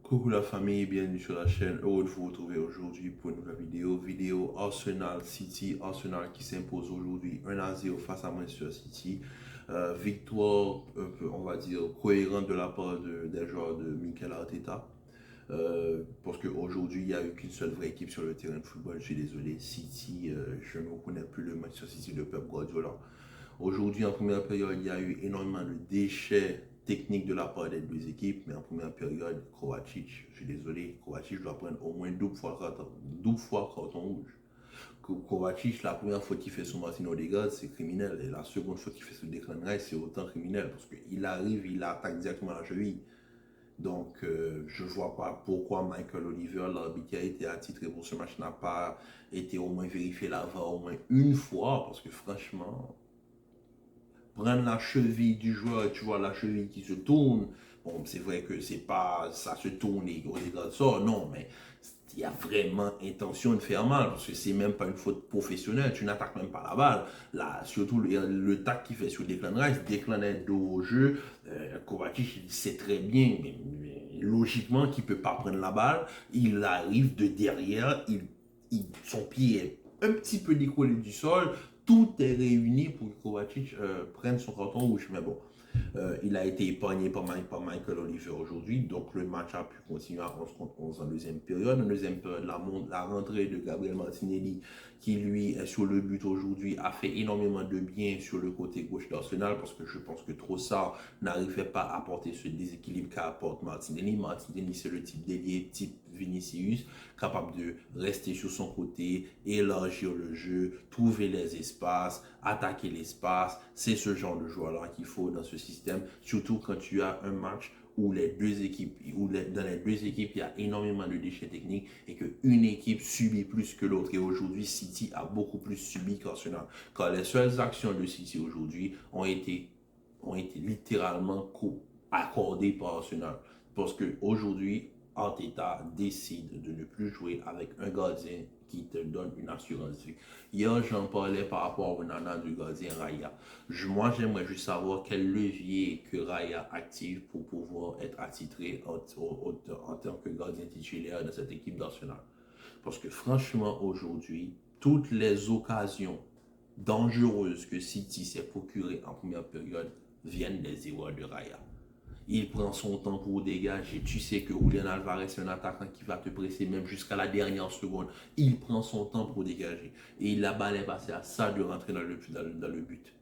Coucou la famille, bienvenue sur la chaîne. Heureux de vous retrouver aujourd'hui pour une nouvelle vidéo. Vidéo Arsenal City. Arsenal qui s'impose aujourd'hui 1-0 face à Manchester City. Victoire, un peu, on va dire, cohérente de la part des joueurs de Mikel Arteta. Parce qu'aujourd'hui, il n'y a eu qu'une seule vraie équipe sur le terrain de football. Je suis désolé, City, je ne reconnais plus le Manchester City de Pep Guardiola. Aujourd'hui, en première période, il y a eu énormément de déchets techniques de la part des deux équipes, mais en première période, Kovacic, je suis désolé, Kovacic doit prendre au moins double fois carton rouge. Kovacic, la première fois qu'il fait sur Martin Odegaard, c'est criminel, et la seconde fois qu'il fait sur Declan Rice, c'est autant criminel, parce qu'il arrive, il attaque directement à la cheville. Donc, je ne vois pas pourquoi Michael Oliver, l'arbitre qui a été attitré pour ce match, n'a pas été au moins vérifié la VAR au moins une fois, parce que franchement, prendre la cheville du joueur, tu vois la cheville qui se tourne. Bon, c'est vrai que c'est pas ça se tourne et on regarde ça, non, mais il y a vraiment intention de faire mal parce que c'est même pas une faute professionnelle, tu n'attaques même pas la balle. Là, surtout le tac qu'il fait sur Declan Rice, Declan est dos au jeu, Kovacic il sait très bien, mais logiquement qu'il peut pas prendre la balle, il arrive de derrière, son pied est un petit peu décollé du sol, tout est réuni pour que Kovacic prenne son carton rouge. Mais bon, il a été épargné par Michael Oliver aujourd'hui. Donc le match a pu continuer à 11 contre 11 en deuxième période. En deuxième période, la rentrée de Gabriel Martinelli, qui lui est sur le but aujourd'hui, a fait énormément de bien sur le côté gauche d'Arsenal parce que je pense que Trossard n'arrivait pas à apporter ce déséquilibre qu'apporte Martinelli. Martinelli, c'est le type d'ailier, type Vinicius, capable de rester sur son côté, élargir le jeu, trouver les espaces, attaquer l'espace. C'est ce genre de joueur-là qu'il faut dans ce système, surtout quand tu as un match où les deux équipes, dans les deux équipes, il y a énormément de déchets techniques et qu'une équipe subit plus que l'autre. Et aujourd'hui, City a beaucoup plus subi qu'Arsenal. Car les seules actions de City aujourd'hui ont été littéralement accordées par Arsenal. Parce qu'aujourd'hui, Arteta décide de ne plus jouer avec un gardien qui te donne une assurance vie. Hier, j'en parlais par rapport au nana du gardien Raya. Moi, j'aimerais juste savoir quel levier que Raya active pour pouvoir être attitré en tant que gardien titulaire de cette équipe d'Arsenal. Parce que franchement, aujourd'hui, toutes les occasions dangereuses que City s'est procurées en première période viennent des erreurs de Raya. Il prend son temps pour dégager. Tu sais que Julian Alvarez est un attaquant qui va te presser même jusqu'à la dernière seconde. Il prend son temps pour dégager. Et la balle est passée à ça de rentrer dans le but.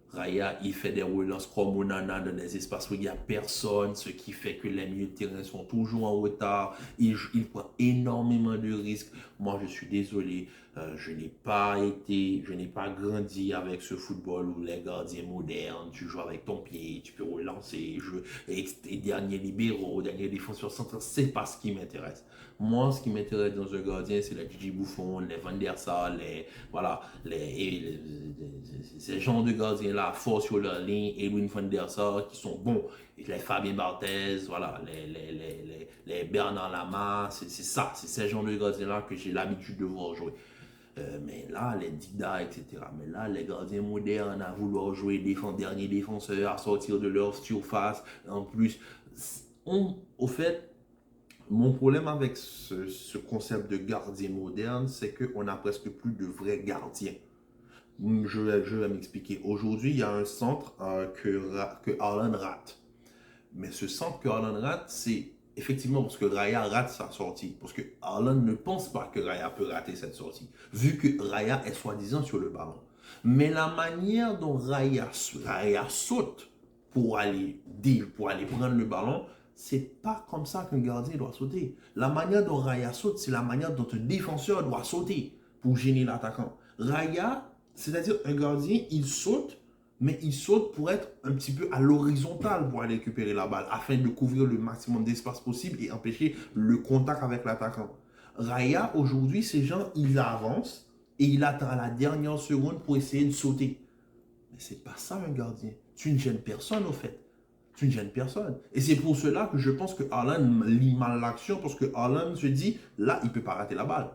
Raya, il fait des relances comme Onana dans des espaces où il n'y a personne, ce qui fait que les milieux de terrain sont toujours en retard. Il prend énormément de risques. Moi, je suis désolé, je n'ai pas grandi avec ce football où les gardiens modernes, tu joues avec ton pied, tu peux relancer, et dernier libéraux, dernier défenseur central, c'est pas ce qui m'intéresse. Moi, ce qui m'intéresse dans un gardien, c'est les Gigi Buffon, les Van der Sar, voilà, ces gens de gardiens-là, forts sur leur ligne, Edwin Van der Sar, qui sont bons. Les Fabien Barthez, voilà, les Bernard Lama, c'est ça, c'est ces gens de gardiens-là que j'ai l'habitude de voir jouer. Mais là, les Dida, etc. Mais là, les gardiens modernes à vouloir jouer dernier défenseur, à sortir de leur surface. En plus, au fait, mon problème avec ce concept de gardien moderne, c'est qu'on n'a presque plus de vrais gardiens. Je vais m'expliquer. Aujourd'hui, il y a un centre que Haaland rate. Mais ce centre que Haaland rate, c'est effectivement parce que Raya rate sa sortie. Parce que Haaland ne pense pas que Raya peut rater cette sortie. Vu que Raya est soi-disant sur le ballon. Mais la manière dont Raya saute pour aller prendre le ballon, c'est pas comme ça qu'un gardien doit sauter. La manière dont Raya saute, c'est la manière dont un défenseur doit sauter pour gêner l'attaquant. Raya, c'est-à-dire un gardien, il saute, mais il saute pour être un petit peu à l'horizontale pour aller récupérer la balle, afin de couvrir le maximum d'espace possible et empêcher le contact avec l'attaquant. Raya, aujourd'hui, ces gens, ils avancent et il attend à la dernière seconde pour essayer de sauter. Mais c'est pas ça un gardien. Tu ne gênes personne au fait. Tu ne gênes personne. Et c'est pour cela que je pense que Haaland lit mal l'action, parce que Haaland se dit, là, il ne peut pas rater la balle.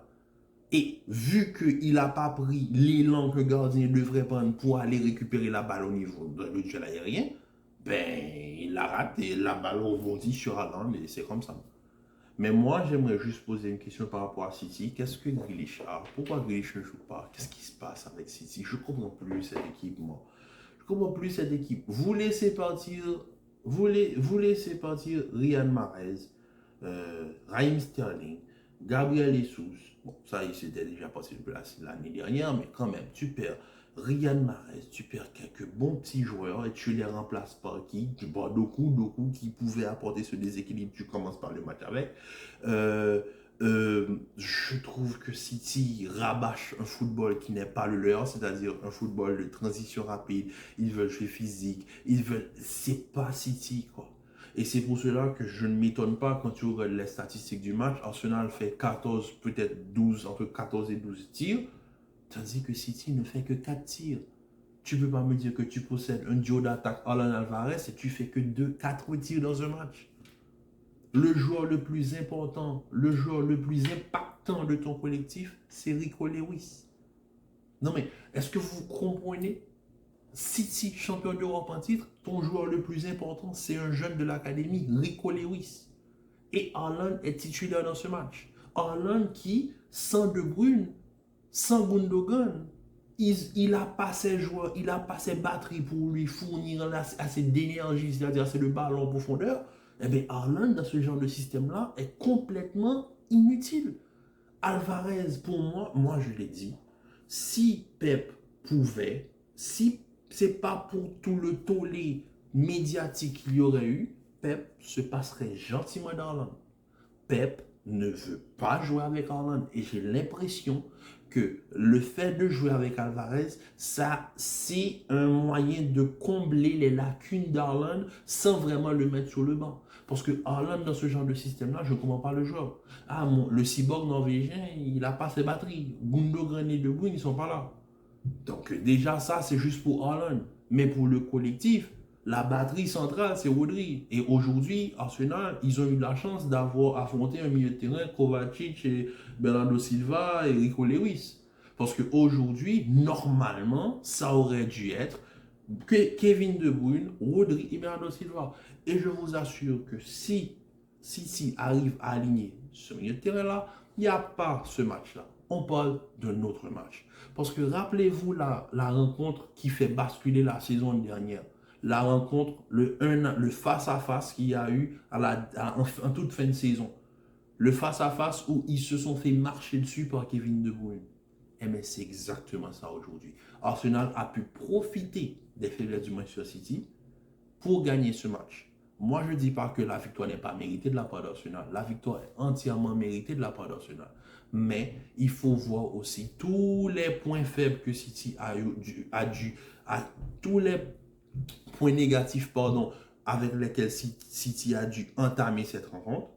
Et vu qu'il n'a pas pris l'élan que gardien devrait prendre pour aller récupérer la balle au niveau du duel aérien, ben, il la rate et la balle rebondit sur Haaland et c'est comme ça. Mais moi, j'aimerais juste poser une question par rapport à City. Qu'est-ce que Grealish a? Pourquoi Grealish ne joue pas? Qu'est-ce qui se passe avec City? Je ne comprends plus cette équipe, moi. Je ne comprends plus cette équipe. Vous laissez partir Riyad Mahrez, Raheem Sterling, Gabriel Jesus. Bon, ça, il s'était déjà passé l'année dernière, mais quand même, tu perds Riyad Mahrez, tu perds quelques bons petits joueurs et tu les remplaces par qui? Tu vois, Doku qui pouvait apporter ce déséquilibre, tu commences par le match avec. Euh, je trouve que City rabâche un football qui n'est pas le leur, c'est-à-dire un football de transition rapide. Ils veulent jouer physique, c'est pas City, quoi. Et c'est pour cela que je ne m'étonne pas quand tu regardes les statistiques du match. Arsenal fait 14, peut-être 12, entre 14 et 12 tirs, tandis que City ne fait que 4 tirs. Tu ne peux pas me dire que tu possèdes un duo d'attaque Alan Alvarez et tu fais que 4 tirs dans un match. Le joueur le plus important, le joueur le plus impactant de ton collectif, c'est Rico Lewis. Non mais, est-ce que vous comprenez? City, champion d'Europe en titre, ton joueur le plus important, c'est un jeune de l'académie, Rico Lewis. Et Haaland est titulaire dans ce match. Haaland qui, sans De Bruyne, sans Gundogan, il n'a pas ses joueurs, il n'a pas ses batteries pour lui fournir assez d'énergie, c'est-à-dire assez de ballon en profondeur. Eh bien, Haaland, dans ce genre de système-là, est complètement inutile. Alvarez, pour moi je l'ai dit, si Pep pouvait, si c'est pas pour tout le tollé médiatique qu'il y aurait eu, Pep se passerait gentiment d'Haaland. Pep ne veut pas jouer avec Haaland et j'ai l'impression que le fait de jouer avec Alvarez, ça c'est un moyen de combler les lacunes d'Haaland sans vraiment le mettre sur le banc. Parce que Haaland, dans ce genre de système-là, je ne comprends pas le joueur. Ah, le cyborg norvégien, il n'a pas ses batteries. Gundogan et De Bruyne, ils ne sont pas là. Donc déjà, ça, c'est juste pour Haaland. Mais pour le collectif, la batterie centrale, c'est Rodri. Et aujourd'hui, Arsenal, ils ont eu la chance d'avoir affronté un milieu de terrain, Kovacic et Bernardo Silva et Rico Lewis. Parce qu'aujourd'hui, normalement, ça aurait dû être Kevin De Bruyne, Rodri et Bernardo Silva. Et je vous assure que si City arrive à aligner ce milieu de terrain-là, il n'y a pas ce match-là. On parle d'un autre match. Parce que rappelez-vous la rencontre qui fait basculer la saison dernière. La rencontre, le face-à-face qu'il y a eu en toute fin de saison. Le face-à-face où ils se sont fait marcher dessus par Kevin De Bruyne. Eh bien, c'est exactement ça aujourd'hui. Arsenal a pu profiter des faiblesses du Manchester City pour gagner ce match. Moi, je ne dis pas que la victoire n'est pas méritée de la part d'Arsenal. La victoire est entièrement méritée de la part d'Arsenal. Mais il faut voir aussi tous les points faibles que City tous les points négatifs, pardon, avec lesquels City a dû entamer cette rencontre.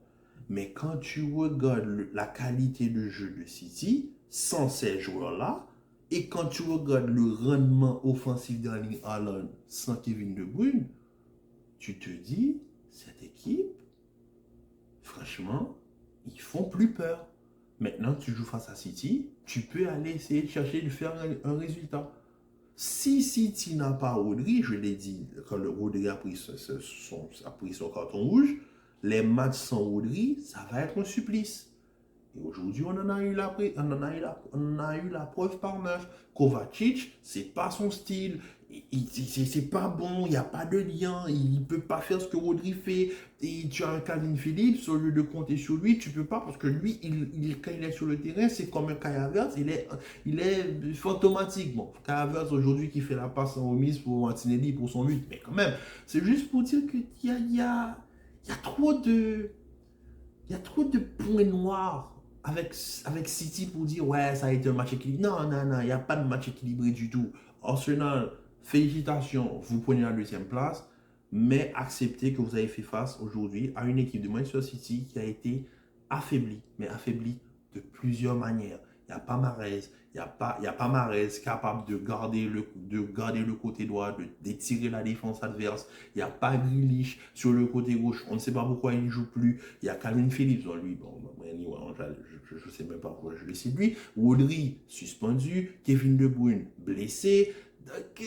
Mais quand tu regardes la qualité de jeu de City, sans ces joueurs-là, et quand tu regardes le rendement offensif d'Erling Haaland sans Kevin De Bruyne, tu te dis, cette équipe, franchement, ils font plus peur. Maintenant, tu joues face à City, tu peux aller essayer de chercher de faire un résultat. Si City n'a pas Rodri, je l'ai dit, quand le Rodri a pris son carton rouge, les matchs sans Rodri, ça va être un supplice. Et aujourd'hui, on en a eu la preuve par neuf. Kovacic, c'est pas son style. C'est pas bon, il n'y a pas de lien, il ne peut pas faire ce que Rodri fait. Et tu as un Calvin Phillips, au lieu de compter sur lui, tu ne peux pas, parce que lui, quand il est sur le terrain, c'est comme un Kai Havertz, il est fantomatique. Bon, Kai Havertz aujourd'hui qui fait la passe en remise pour Martinelli pour son but, mais quand même, c'est juste pour dire qu'il y a trop de. Il y a trop de points noirs avec City pour dire ouais, ça a été un match équilibré. Non, non, non, il n'y a pas de match équilibré du tout. Arsenal, félicitations, vous prenez la deuxième place, mais acceptez que vous avez fait face aujourd'hui à une équipe de Manchester City qui a été affaiblie, mais affaiblie de plusieurs manières. Il n'y a pas Mahrez, il n'y a pas Mahrez capable de garder le côté droit, d'étirer la défense adverse. Il n'y a pas Grealish sur le côté gauche. On ne sait pas pourquoi il ne joue plus. Il y a Calvin Phillips dans lui. Bon, je ne sais même pas pourquoi je le cite lui. Rodri suspendu. Kevin De Bruyne blessé. Donc,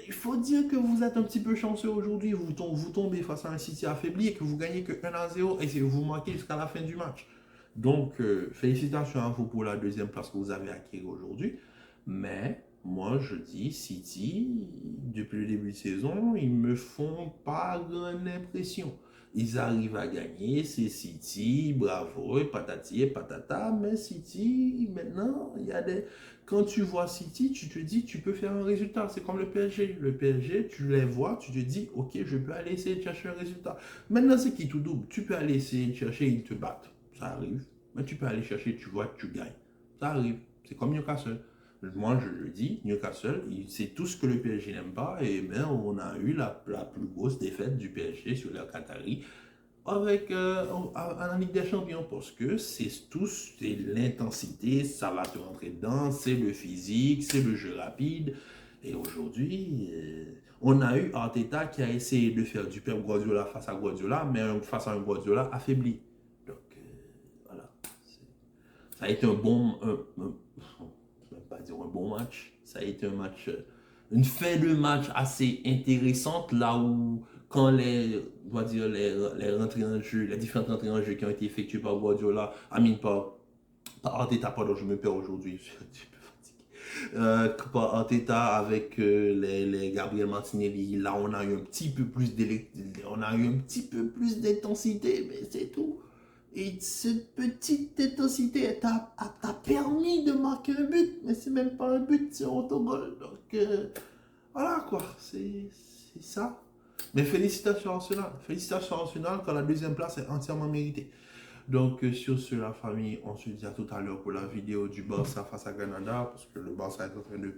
il faut dire que vous êtes un petit peu chanceux aujourd'hui. Vous tombez face à un City affaibli et que vous gagnez que 1-0 et vous marquez jusqu'à la fin du match. Donc, félicitations à vous pour la deuxième place que vous avez acquis aujourd'hui. Mais moi, je dis City, depuis le début de saison, ils me font pas grande impression. Ils arrivent à gagner, c'est City, bravo, et patati et patata. Mais City, maintenant, il y a des. Quand tu vois City, tu te dis, tu peux faire un résultat. C'est comme le PSG. Le PSG, tu les vois, tu te dis, ok, je peux aller essayer de chercher un résultat. Maintenant, c'est qui tout double. Tu peux aller essayer de chercher, ils te battent. Ça arrive. Mais tu peux aller chercher, tu vois, tu gagnes. Ça arrive. C'est comme Newcastle. Moi, je le dis, Newcastle, c'est tout ce que le PSG n'aime pas. Et bien, on a eu la plus grosse défaite du PSG sur la Qatari avec en Ligue des Champions parce que c'est l'intensité, ça va te rentrer dedans, c'est le physique, c'est le jeu rapide. Et aujourd'hui, on a eu Arteta qui a essayé de faire du Pep Guardiola face à Guardiola, mais face à un Guardiola affaibli. Donc voilà, ça a été un bon, je ne vais pas dire un bon match, ça a été un match, une fin de match assez intéressante là où quand on va dire les rentrées en jeu, les différentes rentrées en jeu qui ont été effectuées par Guardiola, par Arteta, pardon, je me perds aujourd'hui, je suis un petit peu fatigué. Par Arteta avec les Gabriel Martinelli, là on a eu un petit peu plus on a eu un petit peu plus d'intensité, mais c'est tout. Et cette petite intensité t'a permis de marquer un but, mais c'est même pas un but, c'est un autogol. Donc voilà quoi, c'est ça. Mais félicitations Arsenal. Félicitations Arsenal quand la deuxième place est entièrement méritée. Donc sur ce, la famille, on se dit à tout à l'heure pour la vidéo du Barça face à Granada, parce que le Barça est en train de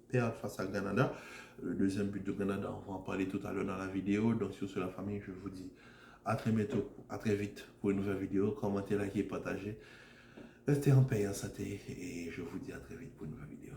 perdre face à Granada. Le deuxième but de Granada, on va en parler tout à l'heure dans la vidéo. Donc sur ce, la famille, je vous dis à très bientôt, à très vite pour une nouvelle vidéo. Commentez, likez, partagez. Restez en paix, en santé et je vous dis à très vite pour une nouvelle vidéo.